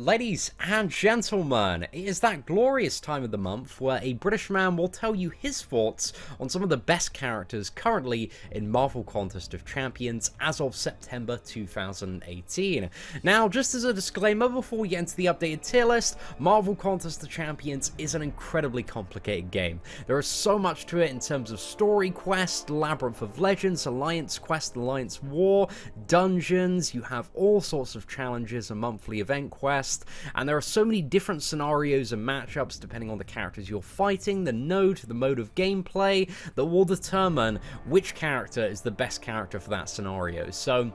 Ladies and gentlemen, it is that glorious time of the month where a British man will tell you his thoughts on some of the best characters currently in Marvel Contest of Champions as of September 2018. Now, just as a disclaimer before we get into the updated tier list, Marvel Contest of Champions is an incredibly complicated game. There is so much to it in terms of story quest, Labyrinth of Legends, Alliance Quest, Alliance War, dungeons, you have all sorts of challenges, a monthly event quest, and there are so many different scenarios and matchups depending on the characters you're fighting, the mode of gameplay, that will determine which character is the best character for that scenario. So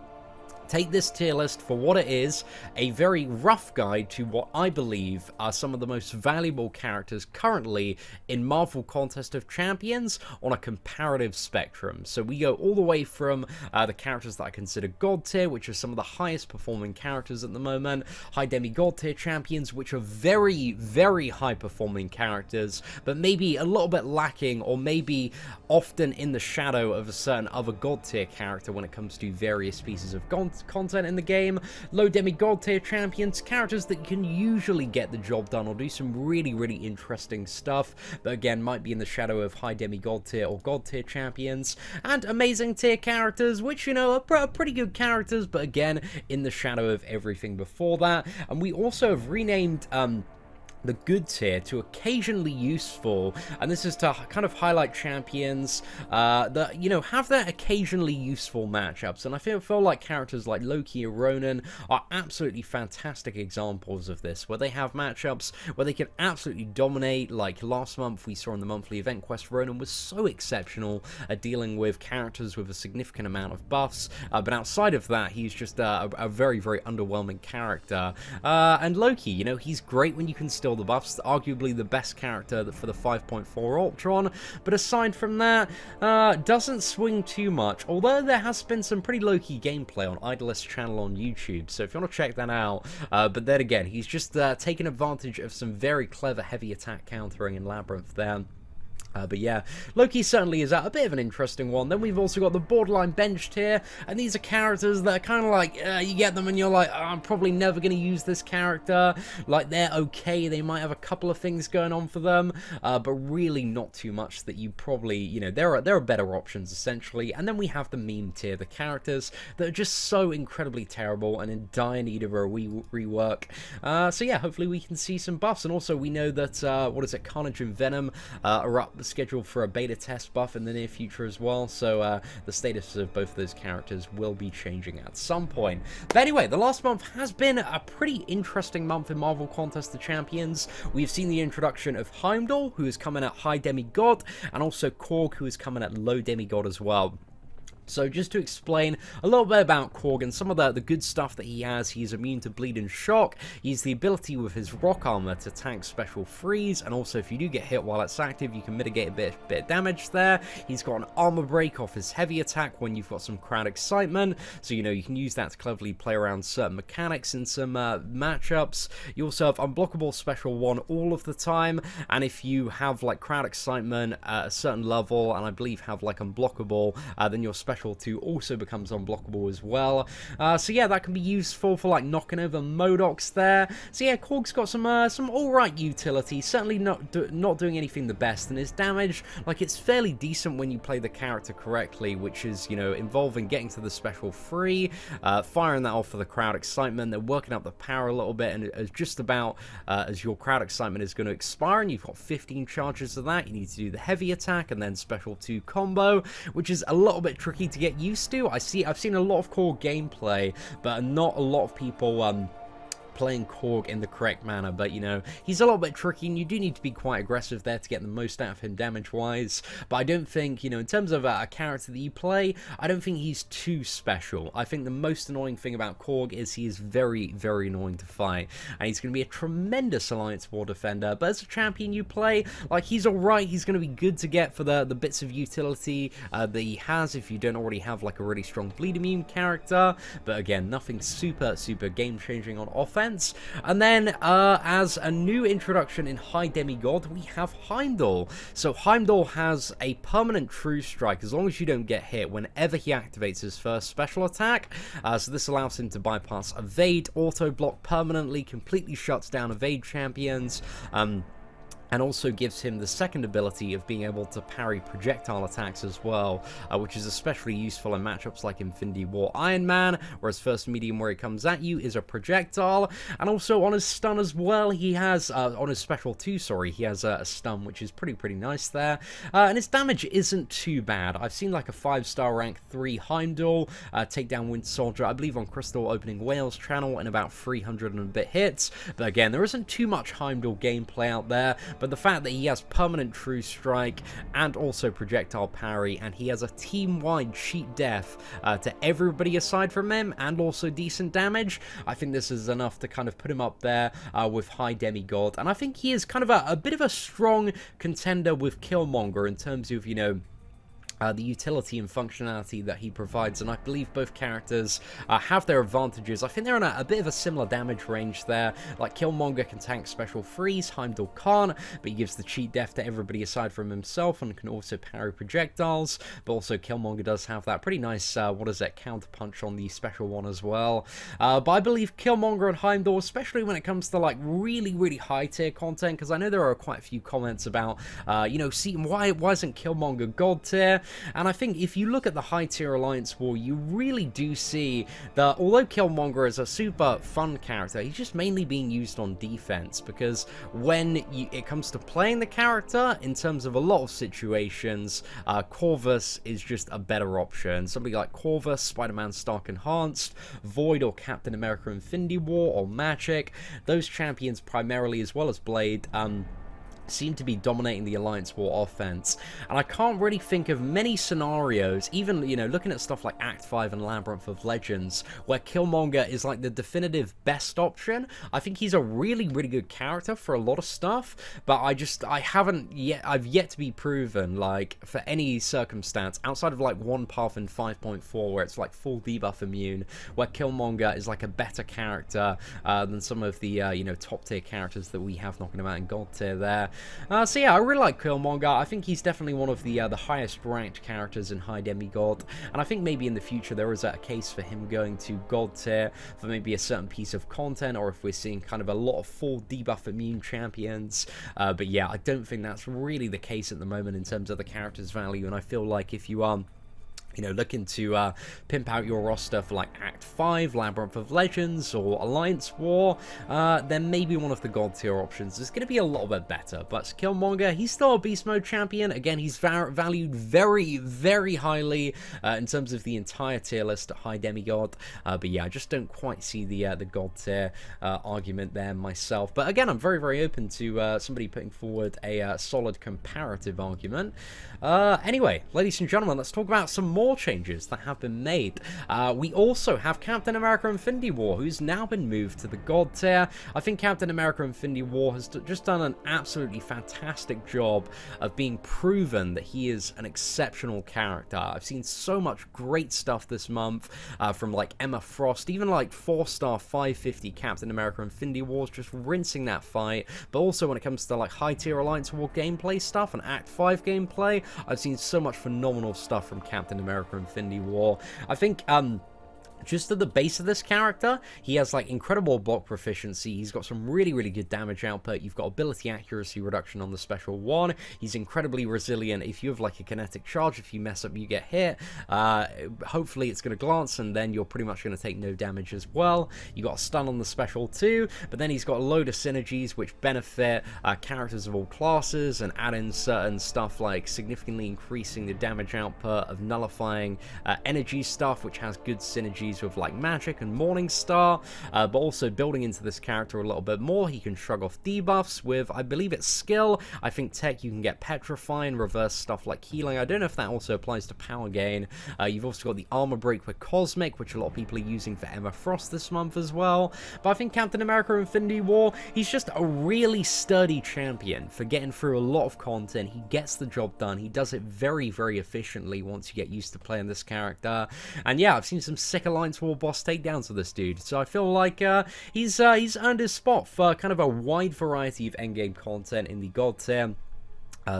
take this tier list for what it is, a very rough guide to what I believe are some of the most valuable characters currently in Marvel Contest of Champions on a comparative spectrum. So we go all the way from the characters that I consider God tier, which are some of the highest performing characters at the moment, high demigod tier champions, which are very, very high performing characters, but maybe a little bit lacking or maybe often in the shadow of a certain other God tier character when it comes to various pieces of content in the game, low demigod tier champions, characters that can usually get the job done or do some really, really interesting stuff, but again might be in the shadow of high demigod tier or god tier champions, and amazing tier characters, which, you know, are pretty good characters, but again in the shadow of everything before that. And we also have renamed the good tier to occasionally useful, and this is to kind of highlight champions that, you know, have their occasionally useful matchups. And I feel like characters like Loki or Ronan are absolutely fantastic examples of this, where they have matchups where they can absolutely dominate. Like last month we saw in the monthly event quest, Ronan was so exceptional at dealing with characters with a significant amount of buffs, but outside of that he's just a very, very underwhelming character. And Loki, you know, he's great when you can still the buffs, arguably the best character for the 5.4 Ultron, but aside from that, doesn't swing too much, although there has been some pretty low-key gameplay on Idolist's channel on YouTube, so if you want to check that out. But then again, he's just taken advantage of some very clever heavy attack countering in Labyrinth there. But yeah, Loki certainly is a bit of an interesting one. Then we've also got the borderline bench tier, and these are characters that are kind of like, you get them and you're like, oh, I'm probably never going to use this character. Like, they're okay, they might have a couple of things going on for them, but really not too much that you probably, you know, there are better options essentially. And then we have the meme tier, the characters that are just so incredibly terrible and in dire need of a rework. So yeah, hopefully we can see some buffs. And also we know that, what is it, Carnage and Venom are up scheduled for a beta test buff in the near future as well, so the status of both of those characters will be changing at some point. But anyway, the last month has been a pretty interesting month in Marvel Contest of Champions. We've seen the introduction of Heimdall, who is coming at high demigod, and also Korg, who is coming at low demigod as well. So just to explain a little bit about Korg and some of the good stuff that he has, he's immune to bleed and shock. He's the ability with his rock armor to tank special freeze, and also if you do get hit while it's active, you can mitigate a bit of damage there. He's got an armor break off his heavy attack when you've got some crowd excitement, so you know you can use that to cleverly play around certain mechanics in some matchups. You also have unblockable special 1 all of the time, and if you have like crowd excitement at a certain level, and I believe have like unblockable, then your special 2 also becomes unblockable as well. So yeah, that can be useful for like knocking over Modocs there. So yeah, Korg's got some alright utility, certainly not doing anything the best, and his damage, like, it's fairly decent when you play the character correctly, which is, you know, involving getting to the special 3, firing that off for the crowd excitement, then working up the power a little bit, and as just about as your crowd excitement is going to expire and you've got 15 charges of that, you need to do the heavy attack and then special 2 combo, which is a little bit tricky to get used to. I've seen a lot of Korg gameplay, but not a lot of people playing Korg in the correct manner. But you know, he's a little bit tricky, and you do need to be quite aggressive there to get the most out of him damage wise. But I don't think, you know, in terms of a character that you play, I don't think he's too special. I think the most annoying thing about Korg is he is very, very annoying to fight, and he's going to be a tremendous Alliance War defender, but as a champion you play, like, he's alright. He's going to be good to get for the bits of utility that he has if you don't already have like a really strong bleed immune character, but again, nothing super game changing on offense. offense. And then as a new introduction in High Demigod, we have Heimdall. So Heimdall has a permanent true strike as long as you don't get hit whenever he activates his first special attack. So this allows him to bypass evade, auto block permanently, completely shuts down evade champions, and also gives him the second ability of being able to parry projectile attacks as well, which is especially useful in matchups like Infinity War Iron Man, where his first medium where he comes at you is a projectile. And also on his stun as well, he has, on his special 2, sorry, he has a stun, which is pretty nice there. And his damage isn't too bad. I've seen like a 5-star rank 3 Heimdall take down Wind Soldier, I believe on Crystal Opening Whales channel, in about 300 and a bit hits. But again, there isn't too much Heimdall gameplay out there, but the fact that he has permanent true strike and also projectile parry, and he has a team-wide cheat death to everybody aside from him, and also decent damage, I think this is enough to kind of put him up there with High Demigod. And I think he is kind of a bit of a strong contender with Killmonger in terms of, you know, the utility and functionality that he provides, and I believe both characters have their advantages. I think they're in a bit of a similar damage range there. Like Killmonger can tank special freeze, Heimdall can't, but he gives the cheat death to everybody aside from himself and can also parry projectiles. But also Killmonger does have that pretty nice, what is it, counterpunch on the special one as well. But I believe Killmonger and Heimdall, especially when it comes to like really high tier content, because I know there are quite a few comments about, you know, Seatin, why isn't Killmonger god tier? And I think if you look at the high tier Alliance War, you really do see that although Killmonger is a super fun character, he's just mainly being used on defense, because when it comes to playing the character, in terms of a lot of situations, Corvus is just a better option. Somebody like Corvus, Spider-Man Stark Enhanced, Void or Captain America Infinity War or Magic, those champions primarily, as well as Blade, seem to be dominating the Alliance War offense. And I can't really think of many scenarios, even, you know, looking at stuff like Act 5 and Labyrinth of Legends, where Killmonger is like the definitive best option. I think he's a really good character for a lot of stuff, but I've yet to be proven, like, for any circumstance, outside of like one path in 5.4, where it's like full debuff immune, where Killmonger is like a better character than some of the, you know, top tier characters that we have knocking about in God tier there. So yeah, I really like Killmonger. I think he's definitely one of the highest ranked characters in High Demigod, and I think maybe in the future there is a case for him going to God tier for maybe a certain piece of content, or if we're seeing kind of a lot of full debuff immune champions. But yeah, I don't think that's really the case at the moment in terms of the character's value, and I feel like if you are, you know, looking to pimp out your roster for like Act 5, Labyrinth of Legends, or Alliance War, then maybe one of the God tier options is going to be a little bit better. But Killmonger, he's still a Beast Mode champion. Again, he's valued very highly in terms of the entire tier list at High Demigod. But yeah, I just don't quite see the God tier argument there myself. But again, I'm very open to somebody putting forward a solid comparative argument. Anyway, ladies and gentlemen, let's talk about some more changes that have been made. We also have Captain America Infinity War, who's now been moved to the God tier. I think Captain America Infinity War has just done an absolutely fantastic job of being proven that he is an exceptional character. I've seen so much great stuff this month from like Emma Frost, even like 4-star 550 Captain America Infinity Wars, just rinsing that fight. But also when it comes to like high tier Alliance War gameplay stuff and Act 5 gameplay, I've seen so much phenomenal stuff from Captain America Infinity War. I think just at the base of this character, he has like incredible block proficiency. He's got some really good damage output. You've got ability accuracy reduction on the special 1. He's incredibly resilient. If you have like a kinetic charge, if you mess up, you get hit. Hopefully it's going to glance, and then you're pretty much going to take no damage as well. You got a stun on the special 2, but then he's got a load of synergies which benefit characters of all classes, and add in certain stuff like significantly increasing the damage output of nullifying energy stuff, which has good synergies with like Magic and Morningstar, but also building into this character a little bit more. He can shrug off debuffs with, I believe it's skill. I think tech, you can get Petrify and reverse stuff like healing. I don't know if that also applies to power gain. You've also got the armor break with Cosmic, which a lot of people are using for Emma Frost this month as well. But I think Captain America Infinity War, he's just a really sturdy champion for getting through a lot of content. He gets the job done. He does it very efficiently once you get used to playing this character. And yeah, I've seen some sick alliance Alliance War boss takedowns with this dude. So I feel like he's earned his spot for kind of a wide variety of endgame content in the God tier.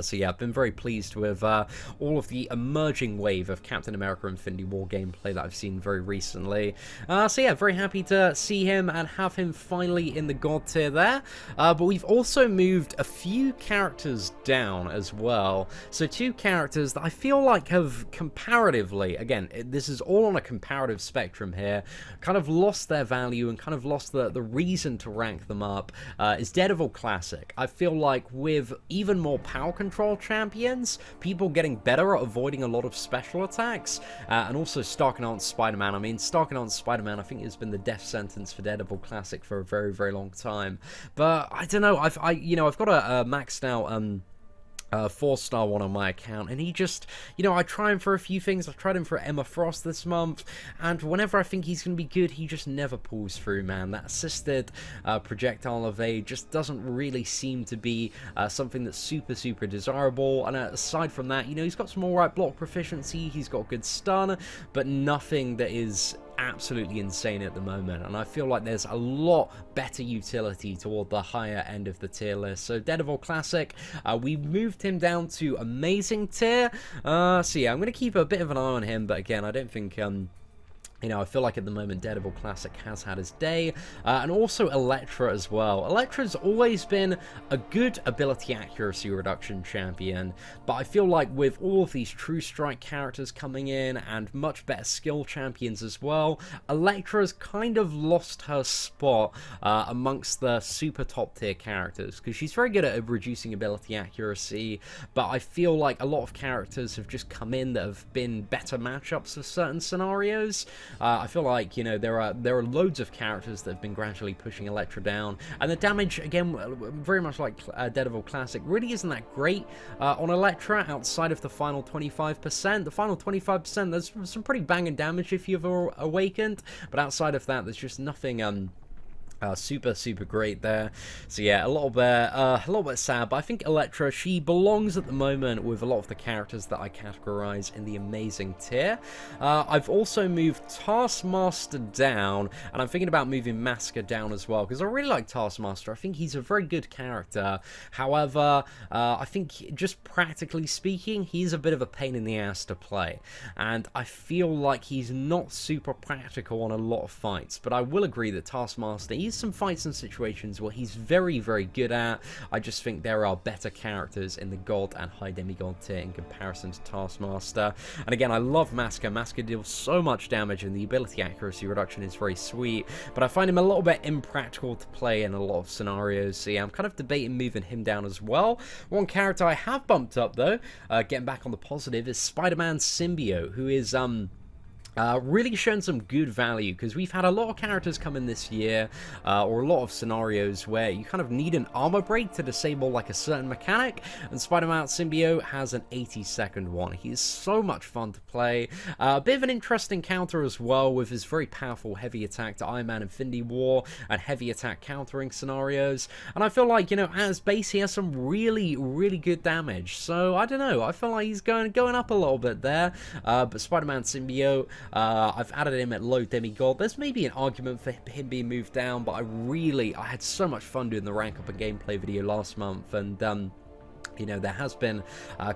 So yeah, I've been very pleased with all of the emerging wave of Captain America Infinity War gameplay that I've seen very recently. So yeah, very happy to see him and have him finally in the God tier there. But we've also moved a few characters down as well. So 2 characters that I feel like have comparatively, again, this is all on a comparative spectrum here, kind of lost their value and kind of lost the reason to rank them up, is Daredevil Classic. I feel like with even more power control champions, people getting better at avoiding a lot of special attacks, and also Stark-Enhanced Spider-Man. I mean, Stark-Enhanced Spider-Man, I think, has been the death sentence for Daredevil Classic for a very, very long time. But I don't know. I've got a maxed out 4-star one on my account, and he just, I try him for a few things. I've tried him for Emma Frost this month, and whenever I think he's going to be good, he just never pulls through, man. That assisted projectile evade just doesn't really seem to be something that's super, super desirable. And aside from that, he's got some alright block proficiency, he's got good stun, but nothing that is absolutely insane at the moment, and I feel like there's a lot better utility toward the higher end of the tier list. So Daredevil Classic, we moved him down to amazing tier. So yeah, I'm going to keep a bit of an eye on him, but again, I don't think I feel like at the moment Daredevil Classic has had his day, and also Elektra as well. Elektra's always been a good ability accuracy reduction champion, but I feel like with all of these True Strike characters coming in and much better skill champions as well, Elektra's kind of lost her spot amongst the super top tier characters, because she's very good at reducing ability accuracy, but I feel like a lot of characters have just come in that have been better matchups for certain scenarios. I feel like, there are loads of characters that have been gradually pushing Elektra down, and the damage, again, very much like Daredevil Classic, really isn't that great on Elektra outside of the final 25%. The final 25%, there's some pretty banging damage if you've awakened, but outside of that, there's just nothing super, super great there. So yeah, a little bit sad, but I think Elektra, she belongs at the moment with a lot of the characters that I categorize in the amazing tier. I've also moved Taskmaster down, and I'm thinking about moving Masker down as well, because I really like Taskmaster. I think he's a very good character. However, I think just practically speaking, he's a bit of a pain in the ass to play, and I feel like he's not super practical on a lot of fights, but I will agree that Taskmaster, he's some fights and situations where he's very, very good at. I just think there are better characters in the God and High Demigod tier in comparison to Taskmaster. And again, I love Masker. Masker deals so much damage, and the ability accuracy reduction is very sweet, but I find him a little bit impractical to play in a lot of scenarios. So yeah, I'm kind of debating moving him down as well. One character I have bumped up, though, getting back on the positive, is Spider-Man Symbiote, who is really shown some good value, because we've had a lot of characters come in this year, or a lot of scenarios where you kind of need an armor break to disable like a certain mechanic, and Spider-Man Symbiote has an 80-second one. He is so much fun to play. A bit of an interesting counter as well, with his very powerful heavy attack to Iron Man Infinity War and heavy attack countering scenarios, and I feel like, at his base he has some really, really good damage. So I don't know, I feel like he's going up a little bit there, but Spider-Man Symbiote, I've added him at low demigod. There's maybe an argument for him being moved down, but I had so much fun doing the rank up and gameplay video last month, and there has been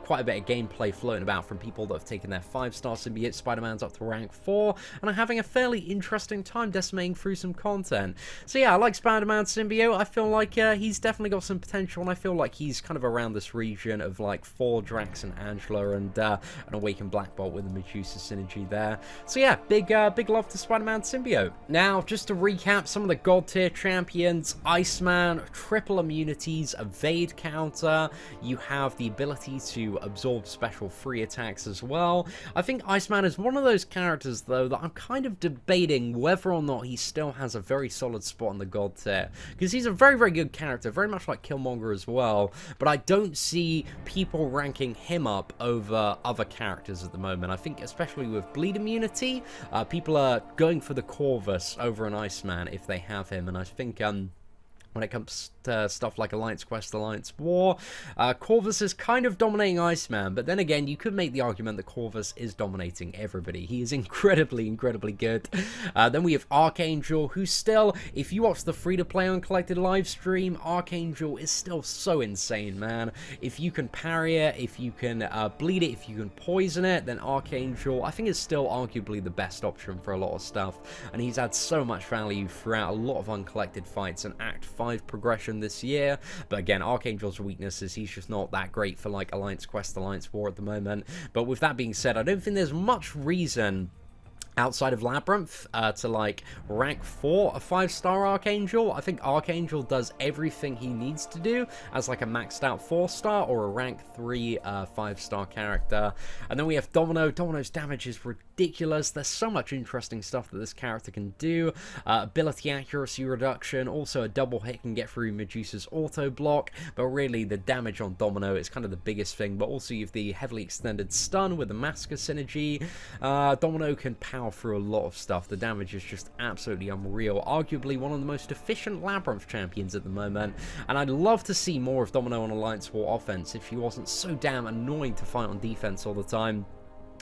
quite a bit of gameplay floating about from people that have taken their 5-star symbiote Spider-Mans up to rank 4 and are having a fairly interesting time decimating through some content. So yeah, I like Spider-Man Symbiote. I feel like he's definitely got some potential, and I feel like he's kind of around this region of like 4 Drax and Angela and an Awakened Black Bolt with the Medusa synergy there. So yeah, big love to Spider-Man Symbiote. Now, just to recap some of the God tier champions: Iceman, triple immunities, evade counter. You have the ability to absorb special free attacks as well. I think Iceman is one of those characters, though, that I'm kind of debating whether or not he still has a very solid spot in the God tier, because he's a very, very good character, very much like Killmonger as well, but I don't see people ranking him up over other characters at the moment. I think especially with bleed immunity, people are going for the Corvus over an Iceman if they have him, and I think when it comes to stuff like Alliance Quest, Alliance War. Corvus is kind of dominating Iceman, but then again, you could make the argument that Corvus is dominating everybody. He is incredibly, incredibly good. Then we have Archangel, who still, if you watch the free-to-play Uncollected live stream, Archangel is still so insane, man. If you can parry it, if you can bleed it, if you can poison it, then Archangel, I think, is still arguably the best option for a lot of stuff, and he's had so much value throughout a lot of Uncollected fights and Act 5 progression this year. But again, Archangel's weakness is he's just not that great for like Alliance Quest, Alliance War at the moment. But with that being said, I don't think there's much reason outside of Labyrinth to like rank 4 a 5-star Archangel. I think Archangel does everything he needs to do as like a maxed out 4-star or a rank 3 5-star character. And then we have Domino. Domino's damage is ridiculous. There's so much interesting stuff that this character can do. Ability accuracy reduction, also a double hit can get through Medusa's auto block, but really the damage on Domino is kind of the biggest thing. But also you have the heavily extended stun with the Masker synergy. Domino can power through a lot of stuff. The damage is just absolutely unreal. Arguably one of the most efficient Labyrinth champions at the moment, and I'd love to see more of Domino on Alliance War offense if she wasn't so damn annoying to fight on defense all the time.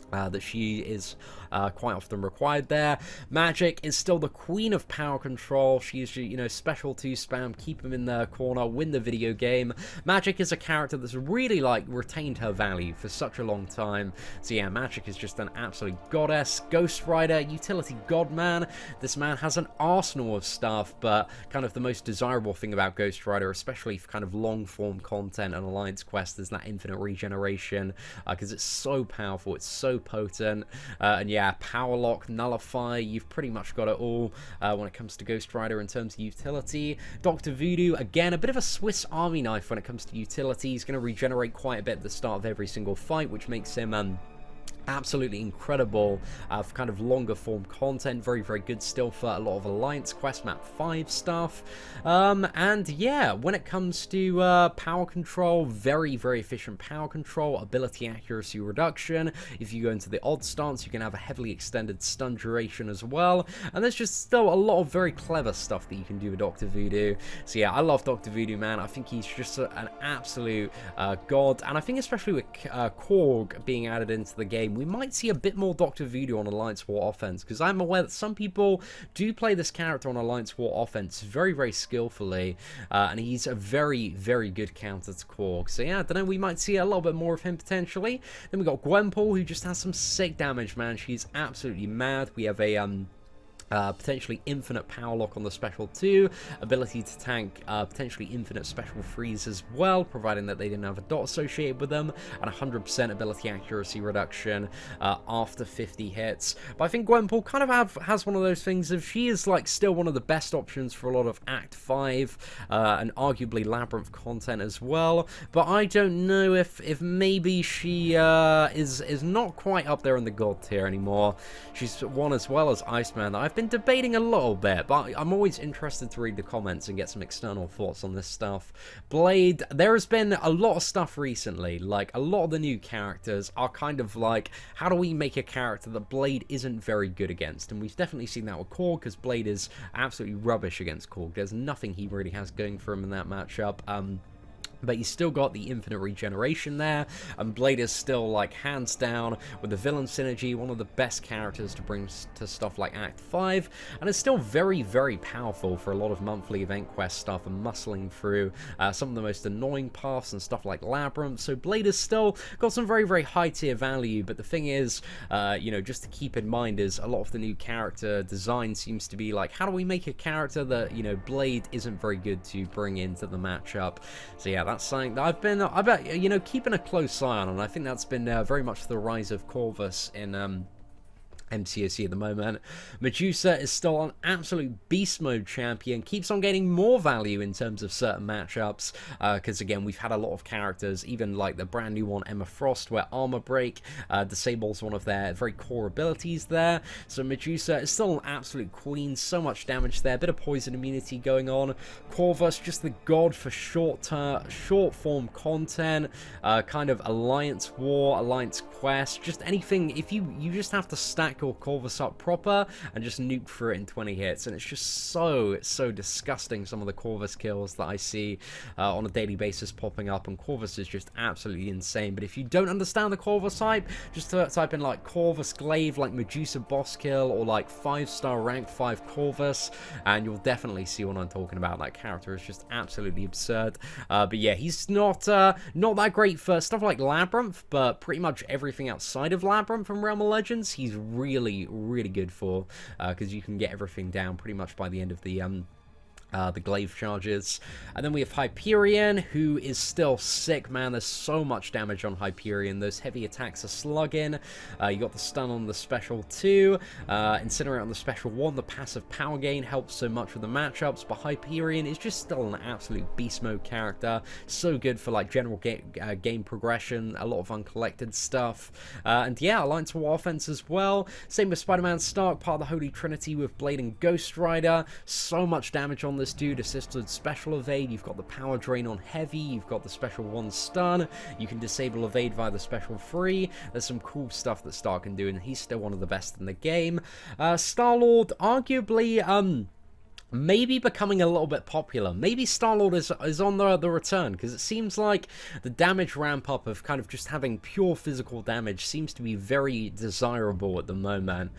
That she is quite often required there. Magic is still the queen of power control. She's, you know, special 2 spam, keep him in the corner, win the video game. Magic is a character that's really, like, retained her value for such a long time. So yeah, Magic is just an absolute goddess. Ghost Rider, utility godman. This man has an arsenal of stuff, but kind of the most desirable thing about Ghost Rider, especially for kind of long-form content and Alliance Quest, is that infinite regeneration, because it's so powerful, it's so potent, and yeah, Power Lock, Nullify, you've pretty much got it all when it comes to Ghost Rider in terms of utility. Dr. Voodoo, again, a bit of a Swiss Army knife when it comes to utility. He's going to regenerate quite a bit at the start of every single fight, which makes him absolutely incredible for kind of longer form content. Very, very good still for a lot of Alliance Quest Map 5 stuff. And yeah, when it comes to power control, very, very efficient power control, ability accuracy reduction. If you go into the odd stance, you can have a heavily extended stun duration as well. And there's just still a lot of very clever stuff that you can do with Dr. Voodoo. So yeah, I love Dr. Voodoo, man. I think he's just an absolute god. And I think especially with Korg being added into the game, we might see a bit more Dr. Voodoo on Alliance War offense, because I'm aware that some people do play this character on Alliance War offense very, very skillfully, and he's a very, very good counter to Korg. So yeah, I don't know, we might see a little bit more of him potentially. Then we got Gwenpool, who just has some sick damage, man. She's absolutely mad. We have a potentially infinite power lock on the special 2, ability to tank potentially infinite special freeze as well, providing that they didn't have a dot associated with them, and 100% ability accuracy reduction after 50 hits. But I think Gwenpool kind of has one of those things of she is like still one of the best options for a lot of Act 5 and arguably Labyrinth content as well, but I don't know if maybe she is not quite up there in the god tier anymore. She's one as well as Iceman that I've been debating a little bit, but I'm always interested to read the comments and get some external thoughts on this stuff. Blade, there has been a lot of stuff recently, like a lot of the new characters are kind of like, how do we make a character that Blade isn't very good against? And we've definitely seen that with Korg, because Blade is absolutely rubbish against Korg. There's nothing he really has going for him in that matchup. But he's still got the infinite regeneration there, and Blade is still, like, hands down, with the villain synergy, one of the best characters to bring to stuff like Act 5, and it's still very, very powerful for a lot of monthly event quest stuff and muscling through some of the most annoying paths and stuff like Labyrinth. So Blade has still got some very, very high tier value, but the thing is, you know, just to keep in mind is a lot of the new character design seems to be like, how do we make a character that, you know, Blade isn't very good to bring into the matchup? So yeah, that's something that I've been, you know, keeping a close eye on, and I think that's been very much the rise of Corvus in MCOC at the moment. Medusa is still an absolute beast mode champion, keeps on getting more value in terms of certain matchups, because again, we've had a lot of characters, even like the brand new one, Emma Frost, where armor break disables one of their very core abilities there. So Medusa is still an absolute queen, so much damage there, bit of poison immunity going on. Corvus, just the god for short form content, kind of Alliance War, Alliance Quest, just anything. If you just have to stack tackle Corvus up proper and just nuke through it in 20 hits. And it's just so disgusting, some of the Corvus kills that I see on a daily basis popping up, and Corvus is just absolutely insane. But if you don't understand the Corvus hype, just type in like Corvus Glaive, like Medusa boss kill, or like 5-star rank 5 Corvus, and you'll definitely see what I'm talking about. That character is just absolutely absurd. But yeah, he's not that great for stuff like Labyrinth, but pretty much everything outside of Labyrinth from Realm of Legends, he's really good for, because you can get everything down pretty much by the end of the glaive charges. And then we have Hyperion, who is still sick, man. There's so much damage on Hyperion. Those heavy attacks are slugging. You got the stun on the special 2, Incinerate on the special 1. The passive power gain helps so much with the matchups, but Hyperion is just still an absolute beast mode character. So good for like general game progression, a lot of uncollected stuff, and yeah, Alliance War offense as well. Same with Spider-Man Stark, part of the Holy Trinity with Blade and Ghost Rider. So much damage on this dude, assisted special evade. You've got the power drain on heavy, you've got the special 1 stun, you can disable evade via the special 3. There's some cool stuff that Stark can do, and he's still one of the best in the game. Star-Lord, arguably, maybe becoming a little bit popular. Maybe Star-Lord is on the return, because it seems like the damage ramp up of kind of just having pure physical damage seems to be very desirable at the moment,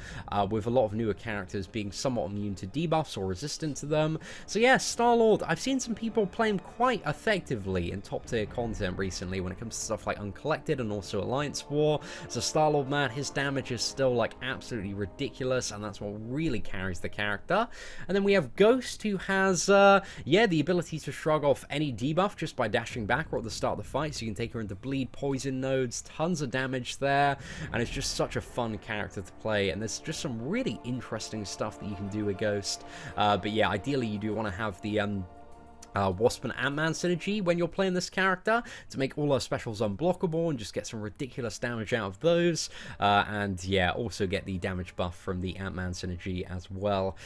with a lot of newer characters being somewhat immune to debuffs or resistant to them. So yeah, Star-Lord, I've seen some people play him quite effectively in top tier content recently when it comes to stuff like Uncollected and also Alliance War. So Star-Lord, man, his damage is still like absolutely ridiculous, and that's what really carries the character. And then we have Ghost, who has, yeah, the ability to shrug off any debuff just by dashing back or at the start of the fight, so you can take her into bleed, poison nodes, tons of damage there, and it's just such a fun character to play, and there's just some really interesting stuff that you can do with Ghost. But yeah, ideally you do want to have the Wasp and Ant-Man synergy when you're playing this character to make all her specials unblockable and just get some ridiculous damage out of those, and yeah, also get the damage buff from the Ant-Man synergy as well.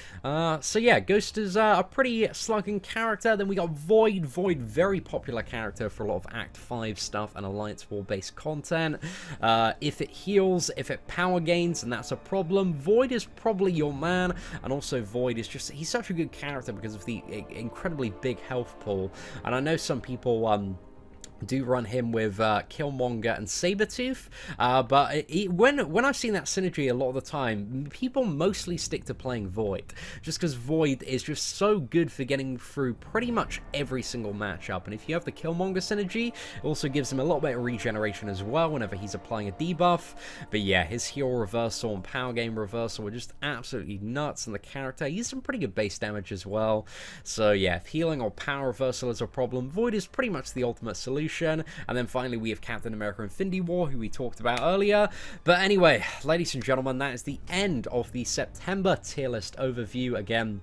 So yeah, Ghost is a pretty slugging character. Then we got Void, very popular character for a lot of Act 5 stuff and Alliance War based content. If it heals, if it power gains, and that's a problem, Void is probably your man. And also Void is just, he's such a good character because of the incredibly big health pool, and I know some people do run him with Killmonger and Sabretooth, but when I've seen that synergy a lot of the time, people mostly stick to playing Void, just because Void is just so good for getting through pretty much every single matchup. And if you have the Killmonger synergy, it also gives him a little bit of regeneration as well whenever he's applying a debuff. But yeah, his heal reversal and power game reversal are just absolutely nuts, and the character, he's some pretty good base damage as well. So yeah, if healing or power reversal is a problem, Void is pretty much the ultimate solution. And then finally we have Captain America Infinity War, who we talked about earlier. But anyway, ladies and gentlemen, that is the end of the September tier list overview. Again,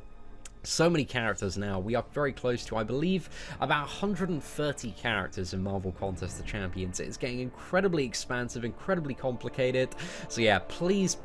so many characters now. We are very close to, I believe, about 130 characters in Marvel Contest of Champions. It's getting incredibly expansive, incredibly complicated. So yeah, please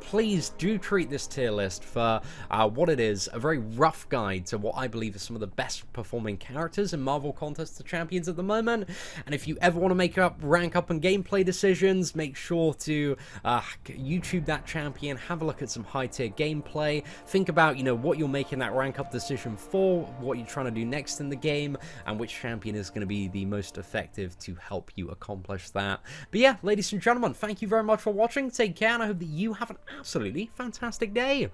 do treat this tier list for what it is, a very rough guide to what I believe are some of the best performing characters in Marvel Contest of Champions at the moment. And if you ever want to make rank up and gameplay decisions, make sure to YouTube that champion, have a look at some high tier gameplay, think about, you know, what you're making that rank up decision for, what you're trying to do next in the game, and which champion is going to be the most effective to help you accomplish that. But yeah, ladies and gentlemen, thank you very much for watching. Take care, and I hope that you have an absolutely fantastic day.